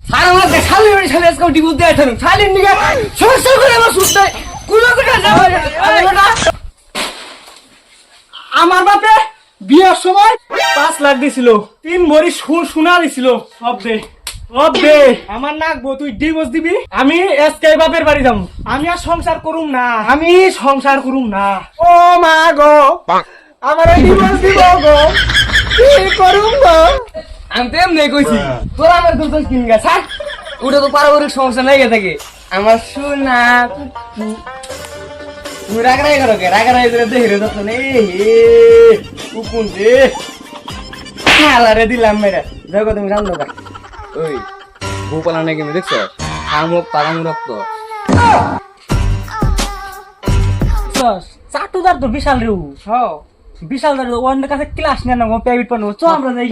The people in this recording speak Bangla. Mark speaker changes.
Speaker 1: স্যার আমার দেখালে শালি আজকে ডিভোর্স দেয় থাকুন শালির নিকে সমস্যা করে আমার সুস্থ কুলো করে যাবে
Speaker 2: আমার বাপে বিয়ের সময় 5 লাখ দিছিল 3 ভরি সোনা দিছিল সব দে আমার নাকবো তুই ডিভোর্স দিবি আমি এসকে বাপের বাড়ি যাম আমি আর সংসার করুম না ও মা গো আমার ডিভোর্স দিব গো কি করুম গো
Speaker 1: আমি তো এমনি কইছি তোরা আমার দুটো কিন গা স্যার ওটা তো পারিবারিক সমস্যা লেগে থাকে আমার সোনা তুই রাগরাই করো কে রাগরাই করে দেখে রে তখন উকুন দে হালারে দিলাম মেরে দেখো তুমি জানো না ওই ভূপালা নাকি আমি দেখছো আমক পাগাম রক্ত
Speaker 2: চাটুদার তো বিশাল রেউ বিশাল অন্য কাছে ক্লাস নেন না প্রাইভেট পানো চ আমরা যাই